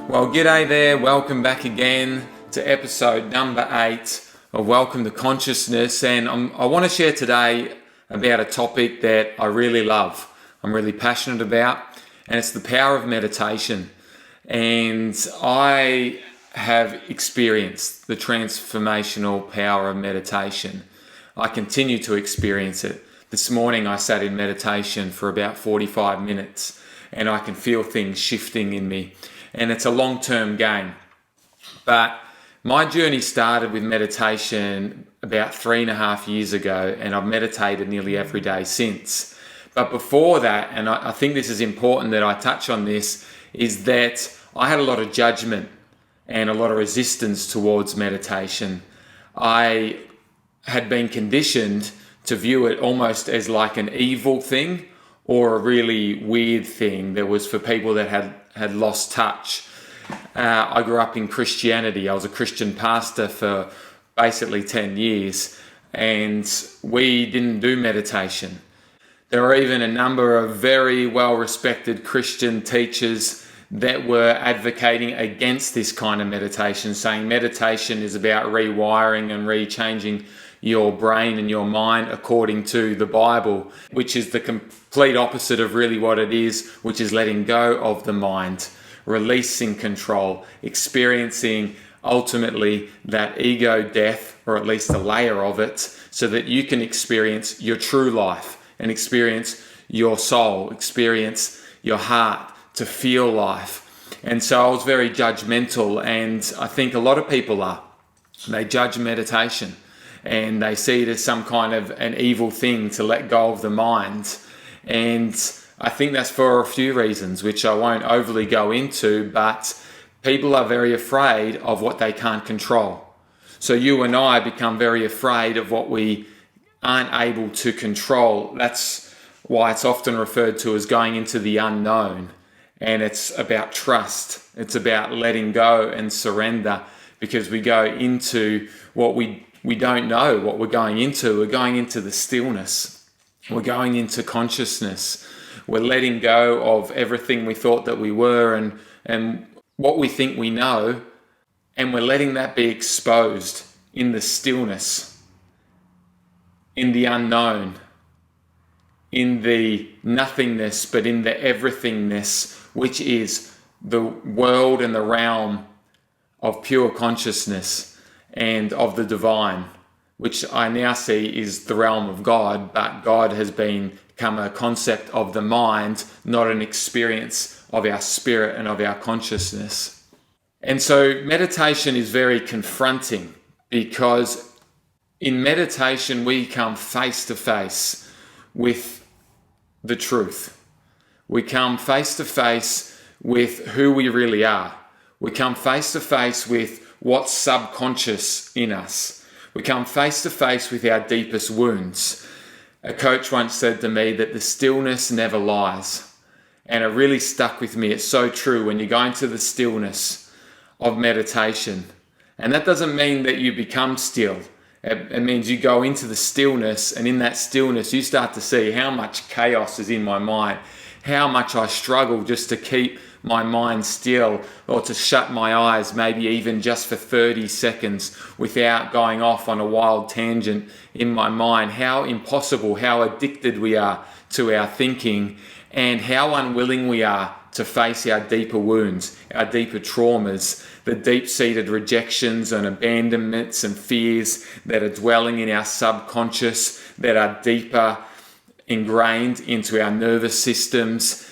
Well, g'day there. Welcome back again to episode number 8 of Welcome to Consciousness. And I want to share today about a topic that I really love, I'm really passionate about, and it's the power of meditation. And I have experienced the transformational power of meditation. I continue to experience it. This morning I sat in meditation for about 45 minutes and I can feel things shifting in me. And it's a long-term game. But my journey started with meditation about 3.5 years ago, and I've meditated nearly every day since. But before that, and I think this is important that I touch on this, is that I had a lot of judgment and a lot of resistance towards meditation. I had been conditioned to view it almost as like an evil thing or a really weird thing that was for people that had lost touch. I grew up in Christianity. I was a Christian pastor for basically 10 years, and we didn't do meditation. There were even a number of very well-respected Christian teachers that were advocating against this kind of meditation, saying meditation is about rewiring and rechanging your brain and your mind according to the Bible, which is the complete opposite of really what it is, which is letting go of the mind, releasing control, experiencing ultimately that ego death, or at least a layer of it, so that you can experience your true life and experience your soul, experience your heart, to feel life. And so I was very judgmental, and I think a lot of people are. They judge meditation and they see it as some kind of an evil thing to let go of the mind. And I think that's for a few reasons, which I won't overly go into, but people are very afraid of what they can't control. So you and I become very afraid of what we aren't able to control. That's why it's often referred to as going into the unknown. And it's about trust. It's about letting go and surrender, because we go into what we don't know what we're going into. We're going into the stillness. We're going into consciousness. We're letting go of everything we thought that we were and what we think we know, and we're letting that be exposed in the stillness, in the unknown, in the nothingness, but in the everythingness, which is the world and the realm of pure consciousness and of the divine, which I now see is the realm of God, but God has become a concept of the mind, not an experience of our spirit and of our consciousness. And so meditation is very confronting, because in meditation we come face to face with the truth. We come face to face with who we really are. We come face to face with what's subconscious in us. We come face to face with our deepest wounds. A coach once said to me that the stillness never lies. And it really stuck with me. It's so true when you go into the stillness of meditation. And that doesn't mean that you become still. It means you go into the stillness, and in that stillness you start to see how much chaos is in my mind, how much I struggle just to keep my mind still, or to shut my eyes maybe even just for 30 seconds without going off on a wild tangent in my mind. How impossible, how addicted we are to our thinking, and how unwilling we are to face our deeper wounds, our deeper traumas, the deep-seated rejections and abandonments and fears that are dwelling in our subconscious, that are deeper ingrained into our nervous systems.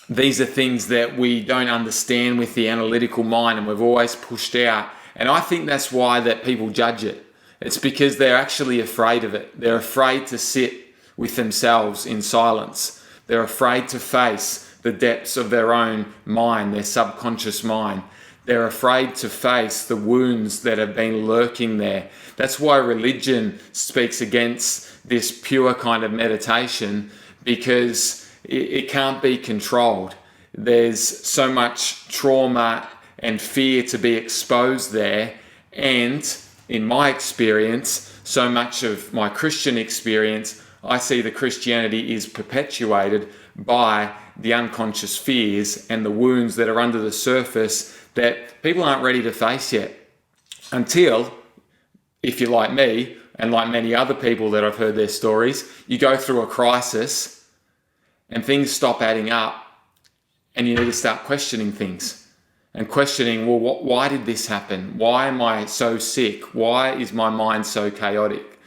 These are things that we don't understand with the analytical mind, and we've always pushed out. And I think that's why that people judge it. It's because they're actually afraid of it. They're afraid to sit with themselves in silence. They're afraid to face the depths of their own mind, their subconscious mind. They're afraid to face the wounds that have been lurking there. That's why religion speaks against this pure kind of meditation, because it can't be controlled. There's so much trauma and fear to be exposed there. And in my experience, so much of my Christian experience, I see that Christianity is perpetuated by the unconscious fears and the wounds that are under the surface that people aren't ready to face yet. Until, if you're like me, and like many other people that I've heard their stories, you go through a crisis and things stop adding up, and you need to start questioning things and questioning, well, why did this happen? Why am I so sick? Why is my mind so chaotic?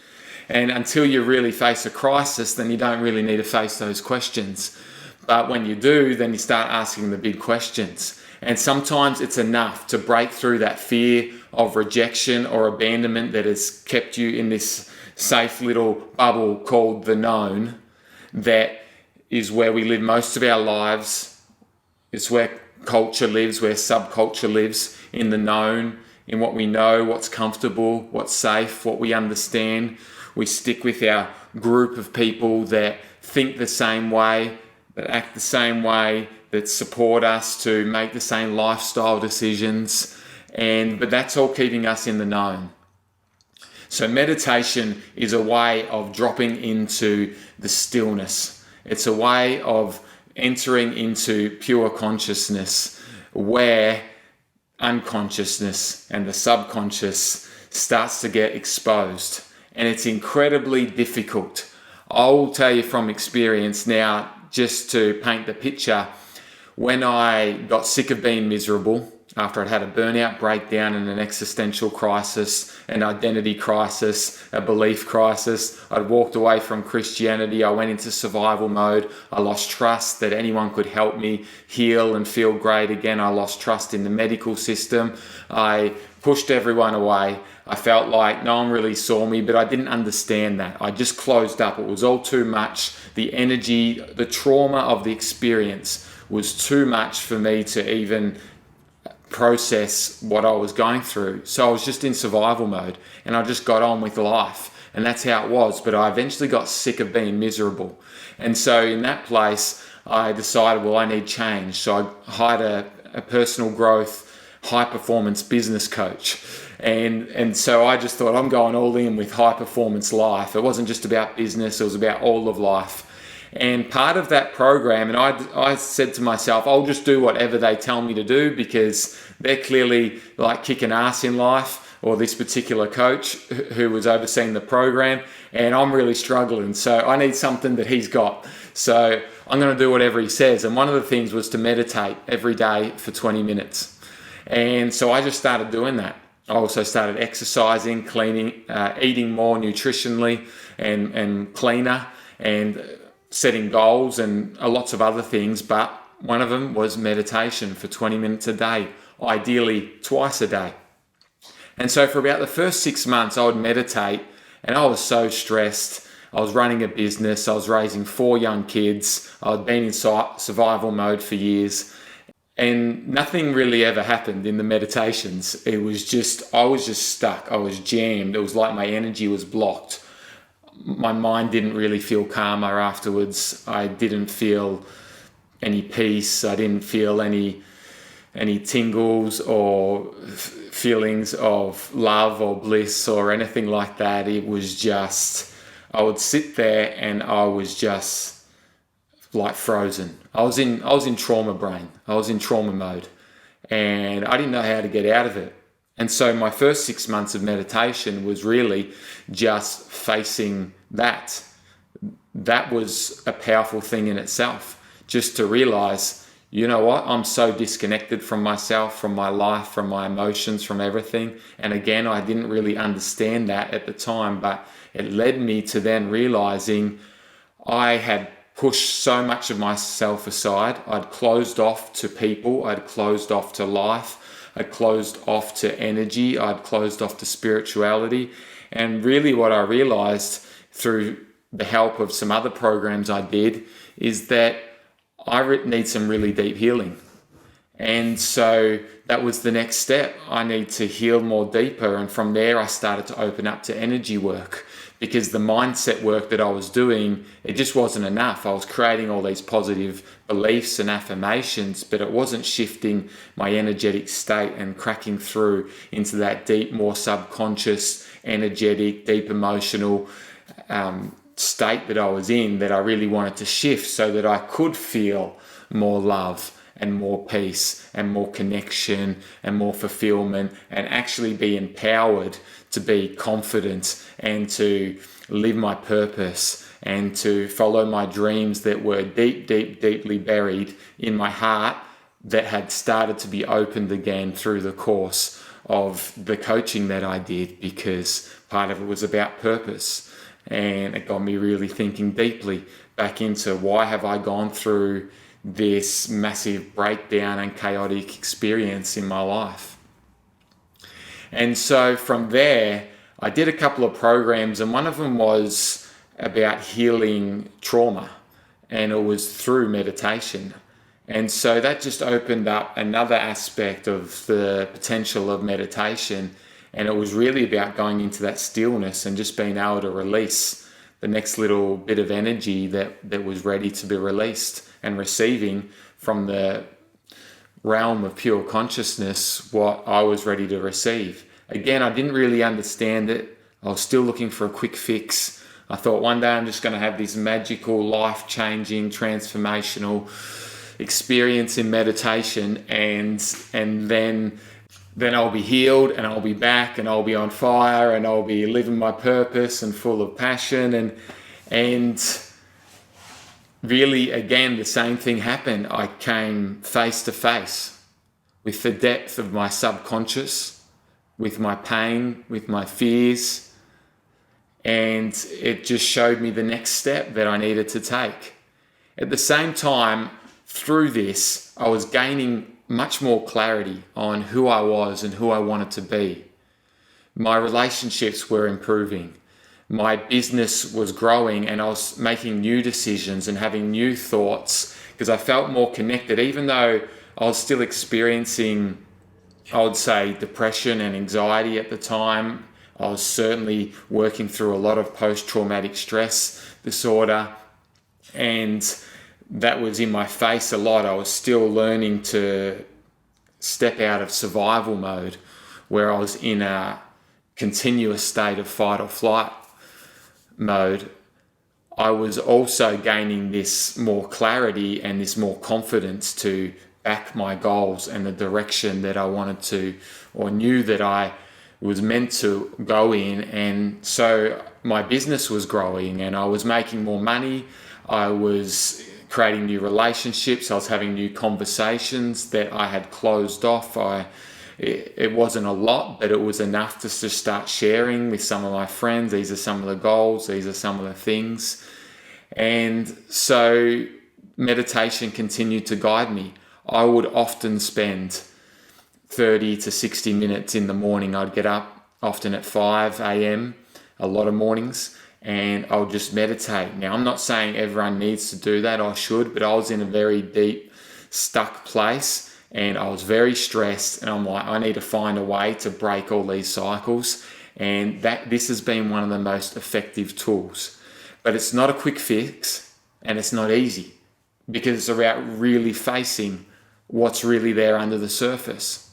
And until you really face a crisis, then you don't really need to face those questions. But when you do, then you start asking the big questions. And sometimes it's enough to break through that fear of rejection or abandonment that has kept you in this safe little bubble called the known, that is where we live most of our lives. It's where culture lives, where subculture lives, in the known, in what we know, what's comfortable, what's safe, what we understand. We stick with our group of people that think the same way, that act the same way, that support us to make the same lifestyle decisions. But that's all keeping us in the known. So meditation is a way of dropping into the stillness. It's a way of entering into pure consciousness, where unconsciousness and the subconscious starts to get exposed. And it's incredibly difficult. I'll tell you from experience now, just to paint the picture, when I got sick of being miserable, after I'd had a burnout breakdown and an existential crisis, an identity crisis, a belief crisis, I'd walked away from Christianity, I went into survival mode, I lost trust that anyone could help me heal and feel great again, I lost trust in the medical system, I pushed everyone away, I felt like no one really saw me, but I didn't understand that. I just closed up, it was all too much, the energy, the trauma of the experience was too much for me to even process what I was going through. So I was just in survival mode and I just got on with life, and that's how it was. But I eventually got sick of being miserable. And so in that place, I decided, well, I need change. So I hired a personal growth, high performance business coach. And so I just thought, I'm going all in with high performance life. It wasn't just about business, it was about all of life. And part of that program, and I said to myself, I'll just do whatever they tell me to do, because they're clearly like kicking ass in life, or this particular coach who was overseeing the program, and I'm really struggling. So I need something that he's got. So I'm going to do whatever he says. And one of the things was to meditate every day for 20 minutes. And so I just started doing that. I also started exercising, cleaning, eating more nutritionally and cleaner, and setting goals and lots of other things. But one of them was meditation for 20 minutes a day, ideally twice a day. And so for about the first 6 months, I would meditate, and I was so stressed. I was running a business. I was raising 4 young kids. I'd been in survival mode for years. And nothing really ever happened in the meditations. I was just stuck. I was jammed. It was like my energy was blocked. My mind didn't really feel calmer afterwards. I didn't feel any peace. I didn't feel any tingles or feelings of love or bliss or anything like that. It was just, I would sit there and I was just like frozen. I was in trauma brain. I was in trauma mode, and I didn't know how to get out of it. And so my first 6 months of meditation was really just facing that. That was a powerful thing in itself, just to realize, you know what, I'm so disconnected from myself, from my life, from my emotions, from everything. And again, I didn't really understand that at the time, but it led me to then realizing I had pushed so much of myself aside. I'd closed off to people, I'd closed off to life, I'd closed off to energy, I'd closed off to spirituality. And really what I realized through the help of some other programs I did is that I need some really deep healing. And so that was the next step. I need to heal more deeper. And from there, I started to open up to energy work, because the mindset work that I was doing, it just wasn't enough. I was creating all these positive beliefs and affirmations, but it wasn't shifting my energetic state and cracking through into that deep, more subconscious, energetic, deep emotional state that I was in that I really wanted to shift so that I could feel more love and more peace and more connection and more fulfillment, and actually be empowered to be confident and to live my purpose and to follow my dreams that were deeply buried in my heart, that had started to be opened again through the course of the coaching that I did, because part of it was about purpose. And it got me really thinking deeply back into, why have I gone through this massive breakdown and chaotic experience in my life? And so from there, I did a couple of programs, and one of them was about healing trauma, and it was through meditation. And so that just opened up another aspect of the potential of meditation. And it was really about going into that stillness and just being able to release the next little bit of energy that was ready to be released, and receiving from the realm of pure consciousness what I was ready to receive. Again, I didn't really understand it. I was still looking for a quick fix. I thought one day I'm just going to have this magical, life-changing, transformational experience in meditation, and then I'll be healed, and I'll be back, and I'll be on fire, and I'll be living my purpose and full of passion. And really, again, the same thing happened. I came face to face with the depth of my subconscious, with my pain, with my fears, and it just showed me the next step that I needed to take. At the same time, through this, I was gaining much more clarity on who I was and who I wanted to be. My relationships were improving. My business was growing, and I was making new decisions and having new thoughts, because I felt more connected, even though I was still experiencing, I would say, depression and anxiety at the time. I was certainly working through a lot of post-traumatic stress disorder, and that was in my face a lot. I was still learning to step out of survival mode, where I was in a continuous state of fight or flight mode. I was also gaining this more clarity and this more confidence to back my goals and the direction that I wanted to, or knew that I was meant to go in. And so my business was growing, and I was making more money. I was creating new relationships. I was having new conversations that I had closed off. It wasn't a lot, but it was enough to just start sharing with some of my friends. These are some of the goals. These are some of the things. And so meditation continued to guide me. I would often spend 30 to 60 minutes in the morning. I'd get up often at 5 a.m. a lot of mornings, and I would just meditate. Now, I'm not saying everyone needs to do that, or should, but I was in a very deep, stuck place, and I was very stressed, and I'm like, I need to find a way to break all these cycles. And this has been one of the most effective tools. But it's not a quick fix, and it's not easy, because it's about really facing what's really there under the surface,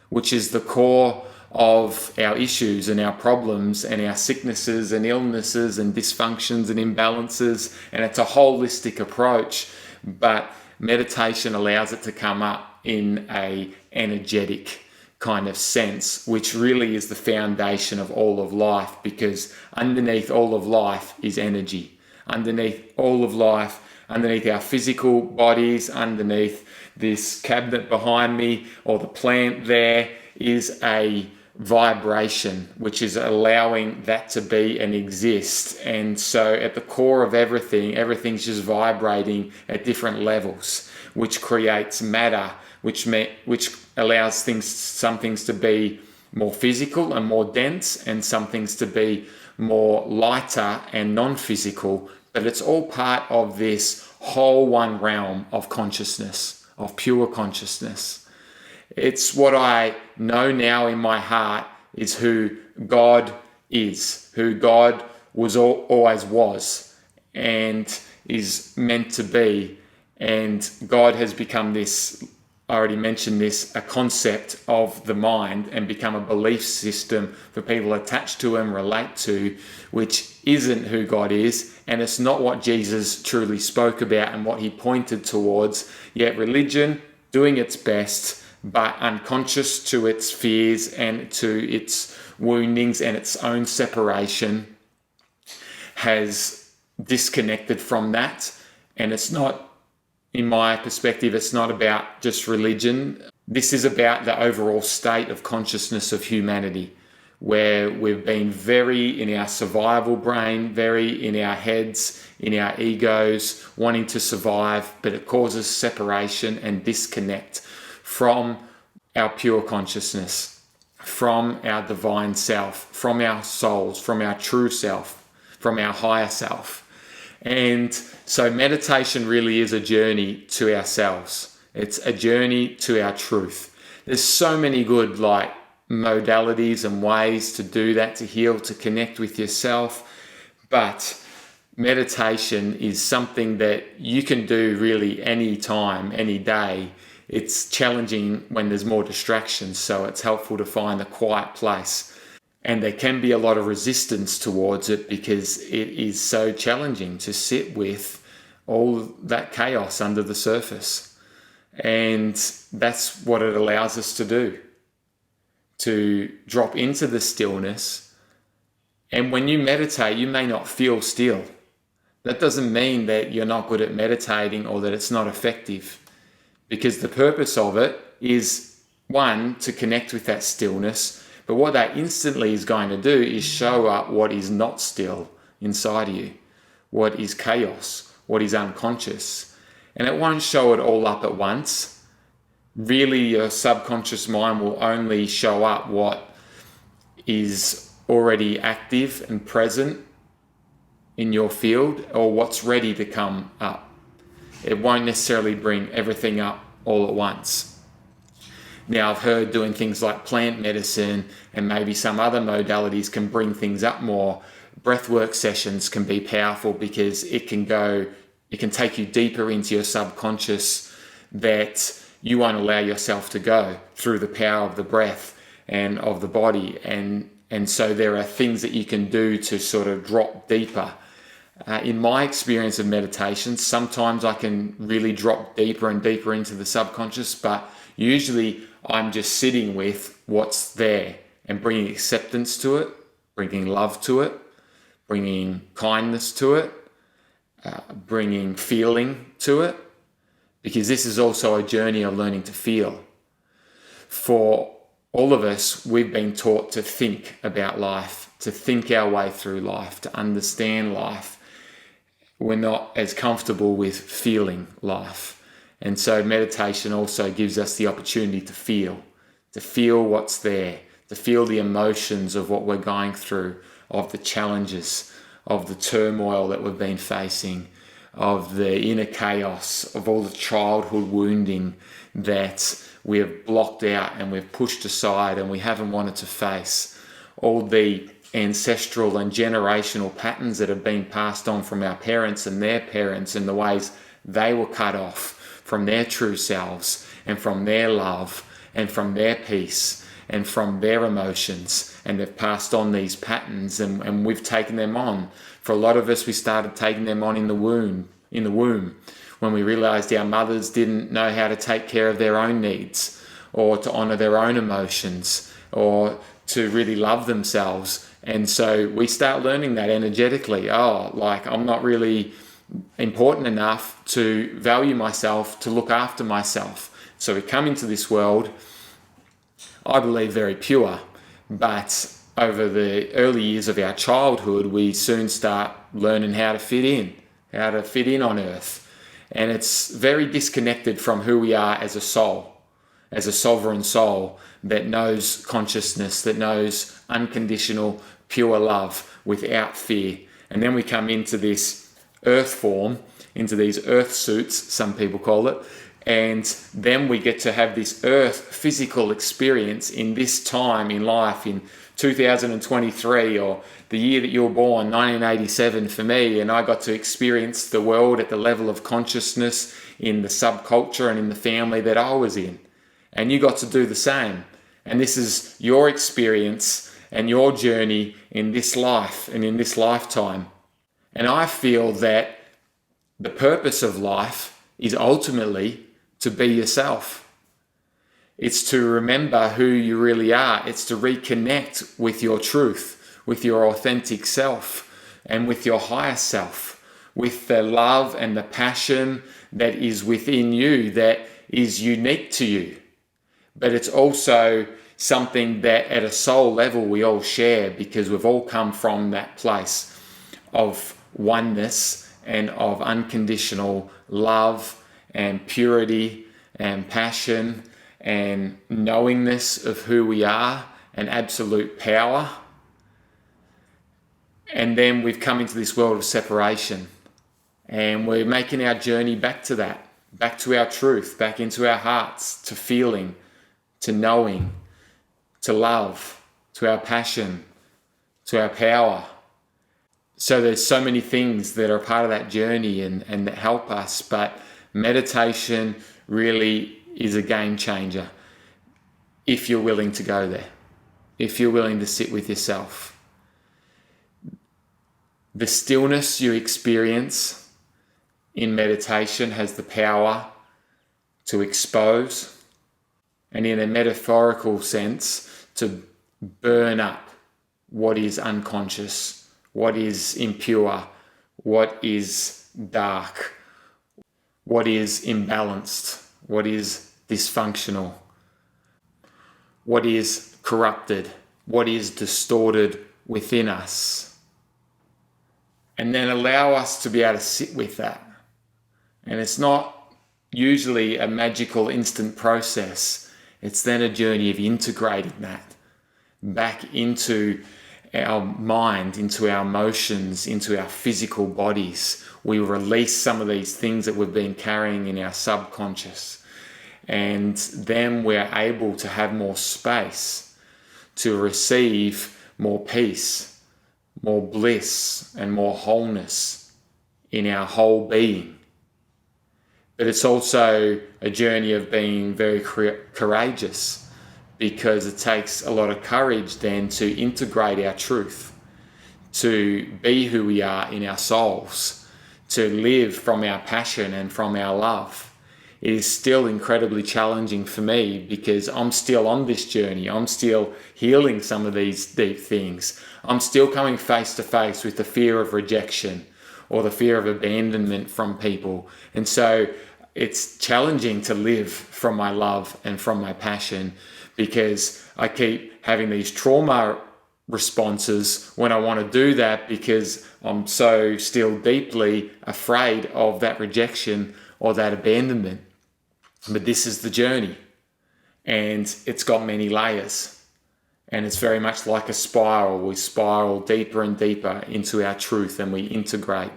which is the core of our issues and our problems and our sicknesses and illnesses and dysfunctions and imbalances. And it's a holistic approach, but meditation allows it to come up in a energetic kind of sense, which really is the foundation of all of life, because underneath all of life is energy. Underneath all of life, underneath our physical bodies, underneath this cabinet behind me or the plant there, is a vibration, which is allowing that to be and exist. And so at the core of everything's just vibrating at different levels, which creates matter, which allows some things to be more physical and more dense, and some things to be more lighter and non-physical. But it's all part of this whole one realm of consciousness, of pure consciousness. It's what I know now in my heart is who God is, who God always was and is meant to be. And God has become this I already mentioned this, a concept of the mind and become a belief system for people attached to and relate to, which isn't who God is, and it's not what Jesus truly spoke about and what he pointed towards. Yet religion, doing its best, but unconscious to its fears and to its woundings and its own separation, has disconnected from that. And it's not, in my perspective, it's not about just religion. This is about the overall state of consciousness of humanity, where we've been very in our survival brain, very in our heads, in our egos, wanting to survive, but it causes separation and disconnect from our pure consciousness, from our divine self, from our souls, from our true self, from our higher self. And so meditation really is a journey to ourselves. It's a journey to our truth. There's so many good modalities and ways to do that, to heal, to connect with yourself. But meditation is something that you can do really any time, any day. It's challenging when there's more distractions, so it's helpful to find a quiet place. And there can be a lot of resistance towards it because it is so challenging to sit with all that chaos under the surface. And that's what it allows us to do, to drop into the stillness. And when you meditate, you may not feel still. That doesn't mean that you're not good at meditating or that it's not effective, because the purpose of it is, one, to connect with that stillness. But what that instantly is going to do is show up what is not still inside of you, what is chaos, what is unconscious. And it won't show it all up at once. Really, your subconscious mind will only show up what is already active and present in your field, or what's ready to come up. It won't necessarily bring everything up all at once. Now, I've heard doing things like plant medicine and maybe some other modalities can bring things up more. Breathwork sessions can be powerful because it can take you deeper into your subconscious that you won't allow yourself to go through the power of the breath and of the body. And so there are things that you can do to sort of drop deeper. In my experience of meditation, sometimes I can really drop deeper and deeper into the subconscious, but usually I'm just sitting with what's there and bringing acceptance to it, bringing love to it, bringing kindness to it, bringing feeling to it, because this is also a journey of learning to feel. For all of us, we've been taught to think about life, to think our way through life, to understand life. We're not as comfortable with feeling life. And so meditation also gives us the opportunity to feel what's there, to feel the emotions of what we're going through, of the challenges, of the turmoil that we've been facing, of the inner chaos, of all the childhood wounding that we have blocked out and we've pushed aside and we haven't wanted to face, all the ancestral and generational patterns that have been passed on from our parents and their parents, and the ways they were cut off from their true selves and from their love and from their peace and from their emotions, and they've passed on these patterns and we've taken them on. For a lot of us, we started taking them on in the womb when we realized our mothers didn't know how to take care of their own needs or to honor their own emotions or to really love themselves. And so we start learning that energetically. I'm not really important enough to value myself, to look after myself. So we come into this world, I believe, very pure, but over the early years of our childhood, we soon start learning how to fit in on earth. And it's very disconnected from who we are as a soul, as a sovereign soul that knows consciousness, that knows unconditional, pure love without fear. And then we come into this earth form, into these earth suits, some people call it, and then we get to have this earth physical experience in this time in life, in 2023, or the year that you were born, 1987 for me, and I got to experience the world at the level of consciousness in the subculture and in the family that I was in. and you got to do the same. And this is your experience and your journey in this life and in this lifetime. And I feel that the purpose of life is ultimately to be yourself. It's to remember who you really are. It's to reconnect with your truth, with your authentic self, and with your higher self, with the love and the passion that is within you, that is unique to you. But it's also something that at a soul level we all share, because we've all come from that place of oneness and of unconditional love and purity and passion and knowingness of who we are and absolute power. And then we've come into this world of separation, and we're making our journey back to that, back to our truth, back into our hearts, to feeling, to knowing, to love, to our passion, to our power. So there's so many things that are part of that journey and that help us, but meditation really is a game changer if you're willing to go there, if you're willing to sit with yourself. The stillness you experience in meditation has the power to expose, and in a metaphorical sense, to burn up what is unconscious, what is impure, what is dark, what is imbalanced, what is dysfunctional, what is corrupted, what is distorted within us. And then allow us to be able to sit with that. And it's not usually a magical instant process. It's then a journey of integrating that back into our mind, into our emotions, into our physical bodies. We release some of these things that we've been carrying in our subconscious. And then we're able to have more space to receive more peace, more bliss, and more wholeness in our whole being. But it's also a journey of being very courageous, because it takes a lot of courage then to integrate our truth, to be who we are in our souls, to live from our passion and from our love. It is still incredibly challenging for me, because I'm still on this journey. I'm still healing some of these deep things. I'm still coming face to face with the fear of rejection or the fear of abandonment from people. And so it's challenging to live from my love and from my passion, because I keep having these trauma responses when I want to do that, because I'm so still deeply afraid of that rejection or that abandonment. But this is the journey, and it's got many layers, and it's very much like a spiral. We spiral deeper and deeper into our truth, and we integrate,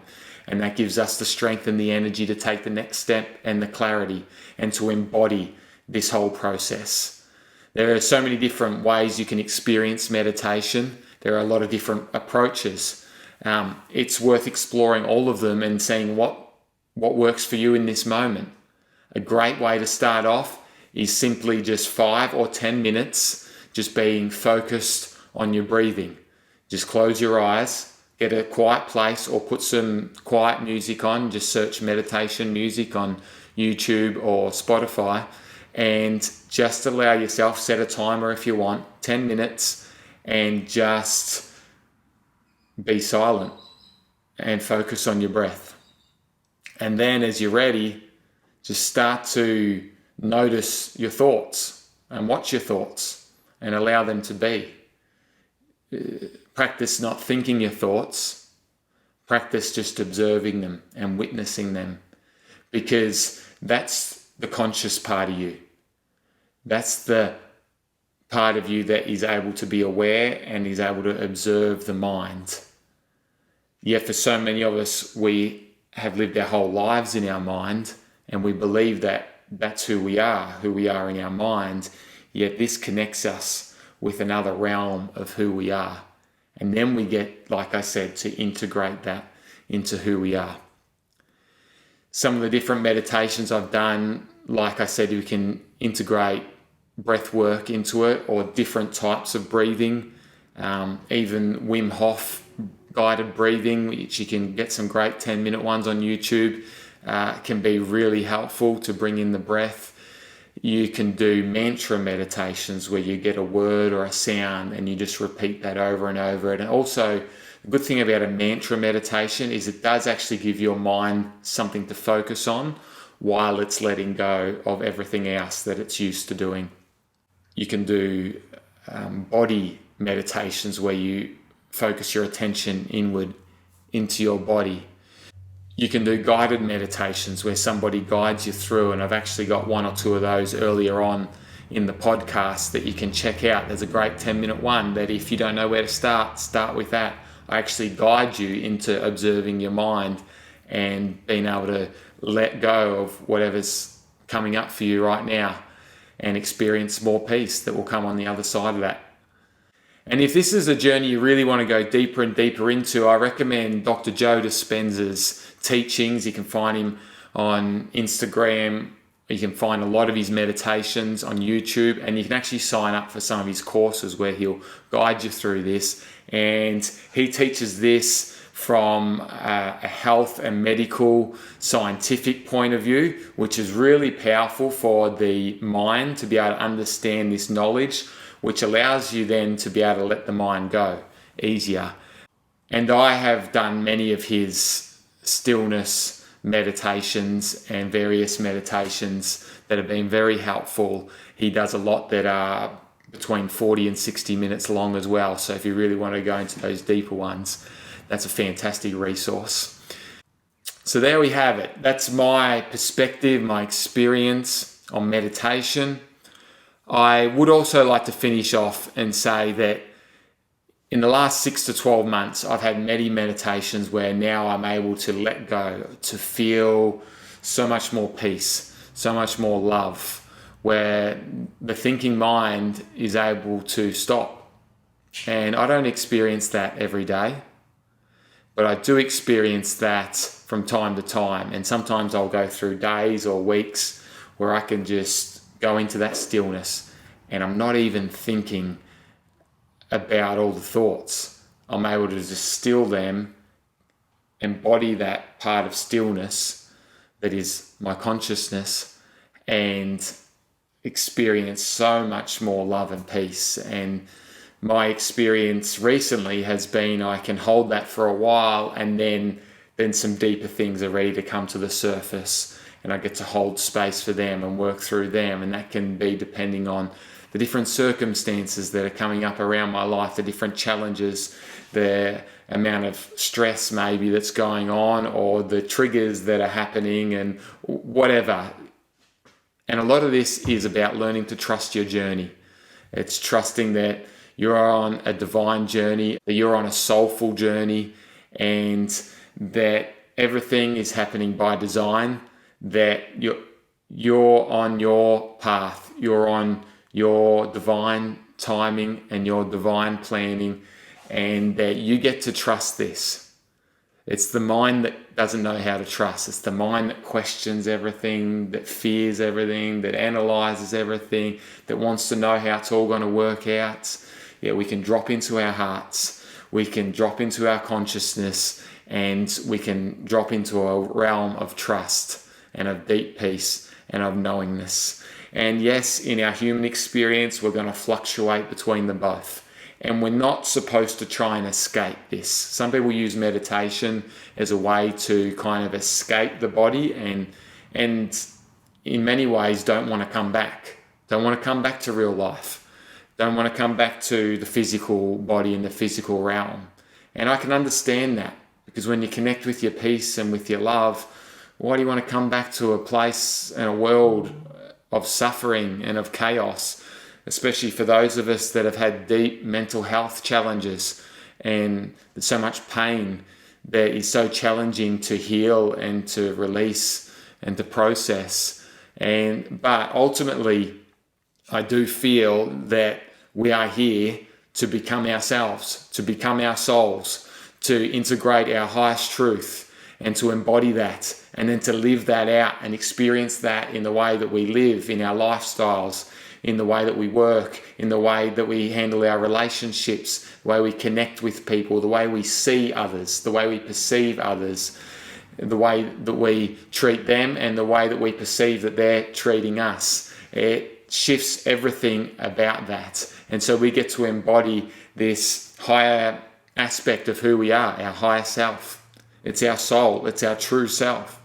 and that gives us the strength and the energy to take the next step and the clarity and to embody this whole process. There are so many different ways you can experience meditation. There are a lot of different approaches. It's worth exploring all of them and seeing what works for you in this moment. A great way to start off is simply just 5 or 10 minutes just being focused on your breathing. Just close your eyes, get a quiet place, or put some quiet music on. Just search meditation music on YouTube or Spotify, and just allow yourself, set a timer if you want, 10 minutes, and just be silent and focus on your breath. And then as you're ready, just start to notice your thoughts and watch your thoughts and allow them to be. Practice not thinking your thoughts. Practice just observing them and witnessing them, because that's the conscious part of you. That's the part of you that is able to be aware and is able to observe the mind. Yet for so many of us, we have lived our whole lives in our mind, and we believe that that's who we are in our mind, yet this connects us with another realm of who we are. And then we get, like I said, to integrate that into who we are. Some of the different meditations I've done, like I said, you can integrate breath work into it, or different types of breathing, even Wim Hof guided breathing, which you can get some great 10-minute ones on YouTube, can be really helpful to bring in the breath. You can do mantra meditations where you get a word or a sound and you just repeat that over and over. And also, the good thing about a mantra meditation is it does actually give your mind something to focus on while it's letting go of everything else that it's used to doing. You can do body meditations where you focus your attention inward into your body. You can do guided meditations where somebody guides you through, and I've actually got one or two of those earlier on in the podcast that you can check out. There's a great 10-minute one that if you don't know where to start with that. I actually guide you into observing your mind and being able to let go of whatever's coming up for you right now and experience more peace that will come on the other side of that. And if this is a journey you really want to go deeper and deeper into, I recommend Dr. Joe Dispenza's teachings. You can find him on Instagram. You can find a lot of his meditations on YouTube, and you can actually sign up for some of his courses where he'll guide you through this. And he teaches this from a health and medical scientific point of view, which is really powerful for the mind to be able to understand this knowledge, which allows you then to be able to let the mind go easier. And I have done many of his stillness meditations and various meditations that have been very helpful. He does a lot that are between 40 and 60 minutes long as well. So if you really want to go into those deeper ones, that's a fantastic resource. So there we have it. That's my perspective, my experience on meditation. I would also like to finish off and say that in the last 6 to 12 months, I've had many meditations where now I'm able to let go, to feel so much more peace, so much more love, where the thinking mind is able to stop. And I don't experience that every day, but I do experience that from time to time. And sometimes I'll go through days or weeks where I can just go into that stillness and I'm not even thinking about all the thoughts. I'm able to just still them, embody that part of stillness that is my consciousness, and experience so much more love and peace. And my experience recently has been I can hold that for a while, and then some deeper things are ready to come to the surface, and I get to hold space for them and work through them. And that can be depending on the different circumstances that are coming up around my life, the different challenges, the amount of stress maybe that's going on, or the triggers that are happening, and whatever. And a lot of this is about learning to trust your journey. It's trusting that you're on a divine journey, that you're on a soulful journey, and that everything is happening by design, that you're on your path, you're on your divine timing and your divine planning, and that you get to trust this. It's the mind that doesn't know how to trust. It's the mind that questions everything, that fears everything, that analyzes everything, that wants to know how it's all going to work out. Yeah, we can drop into our hearts, we can drop into our consciousness, and we can drop into a realm of trust and of deep peace and of knowingness. And yes, in our human experience, we're going to fluctuate between them both. And we're not supposed to try and escape this. Some people use meditation as a way to kind of escape the body, and in many ways don't want to come back. Don't want to come back to real life. Don't want to come back to the physical body and the physical realm. And I can understand that, because when you connect with your peace and with your love, why do you want to come back to a place and a world of suffering and of chaos, especially for those of us that have had deep mental health challenges and so much pain that is so challenging to heal and to release and to process. But ultimately, I do feel that we are here to become ourselves, to become our souls, to integrate our highest truth and to embody that, and then to live that out and experience that in the way that we live, in our lifestyles, in the way that we work, in the way that we handle our relationships, the way we connect with people, the way we see others, the way we perceive others, the way that we treat them, and the way that we perceive that they're treating us. It shifts everything about that. And so we get to embody this higher aspect of who we are, our higher self. It's our soul, it's our true self.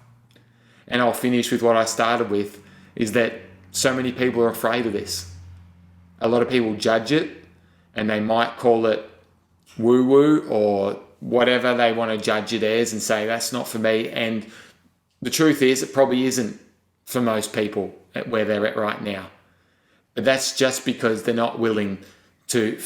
And I'll finish with what I started with, is that so many people are afraid of this. A lot of people judge it, and they might call it woo-woo or whatever they want to judge it as and say, that's not for me. And the truth is, it probably isn't for most people at where they're at right now. But that's just because they're not willing to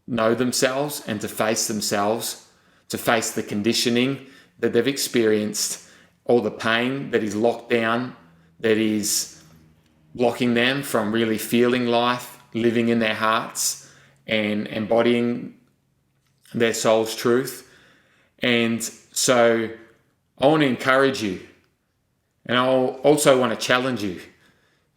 know themselves and to face themselves, to face the conditioning that they've experienced, all the pain that is locked down, that is blocking them from really feeling life, living in their hearts and embodying their soul's truth. And so I want to encourage you, and I also want to challenge you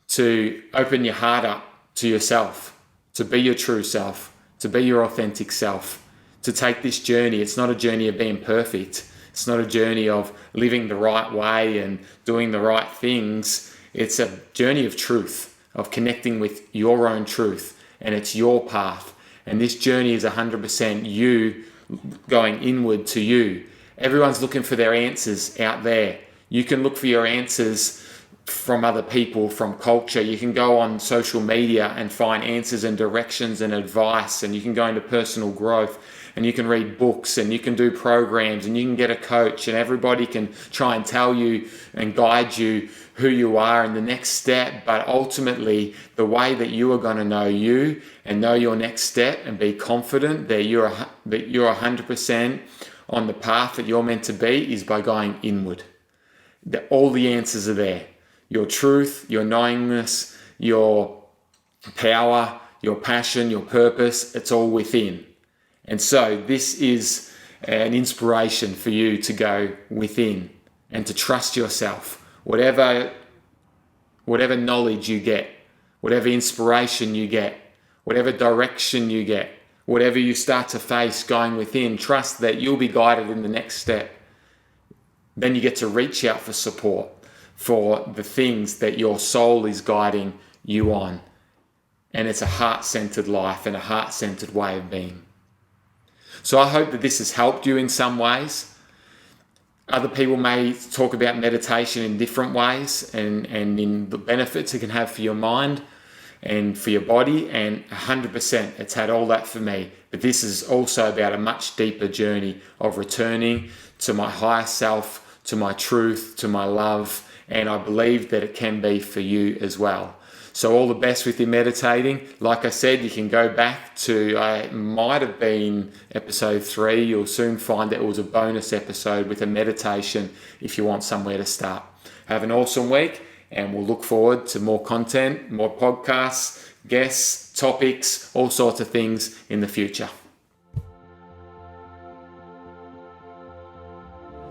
to open your heart up to yourself, to be your true self, to be your authentic self, to take this journey. It's not a journey of being perfect. It's not a journey of living the right way and doing the right things. It's a journey of truth, of connecting with your own truth, and it's your path. And this journey is 100% you going inward to you. Everyone's looking for their answers out there. You can look for your answers from other people, from culture. You can go on social media and find answers and directions and advice, and you can go into personal growth, and you can read books, and you can do programs, and you can get a coach, and everybody can try and tell you and guide you who you are in the next step. But ultimately, the way that you are going to know you and know your next step and be confident that you're 100% on the path that you're meant to be is by going inward. All the answers are there. Your truth, your knowingness, your power, your passion, your purpose, it's all within. And so this is an inspiration for you to go within and to trust yourself. Whatever knowledge you get, whatever inspiration you get, whatever direction you get, whatever you start to face going within, trust that you'll be guided in the next step. Then you get to reach out for support for the things that your soul is guiding you on. And it's a heart-centered life and a heart-centered way of being. So I hope that this has helped you in some ways. Other people may talk about meditation in different ways and in the benefits it can have for your mind and for your body, and 100% it's had all that for me. But this is also about a much deeper journey of returning to my higher self, to my truth, to my love, and I believe that it can be for you as well. So all the best with your meditating. Like I said, you can go back to, it might have been episode 3. You'll soon find that it was a bonus episode with a meditation if you want somewhere to start. Have an awesome week, and we'll look forward to more content, more podcasts, guests, topics, all sorts of things in the future.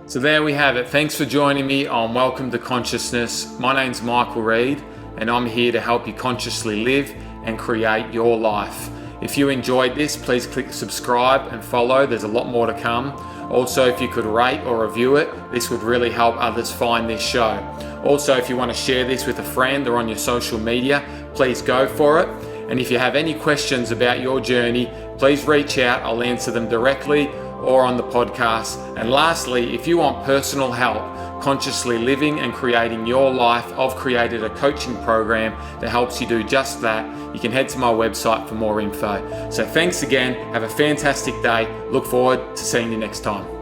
So there we have it. Thanks for joining me on Welcome to Consciousness. My name's Michael Reed, and I'm here to help you consciously live and create your life. If you enjoyed this, please click subscribe and follow. There's a lot more to come. Also, if you could rate or review it, this would really help others find this show. Also, if you want to share this with a friend or on your social media, please go for it. And if you have any questions about your journey, please reach out. I'll answer them directly or on the podcast. And lastly, if you want personal help consciously living and creating your life, I've created a coaching program that helps you do just that. You can head to my website for more info. So thanks again. Have a fantastic day. Look forward to seeing you next time.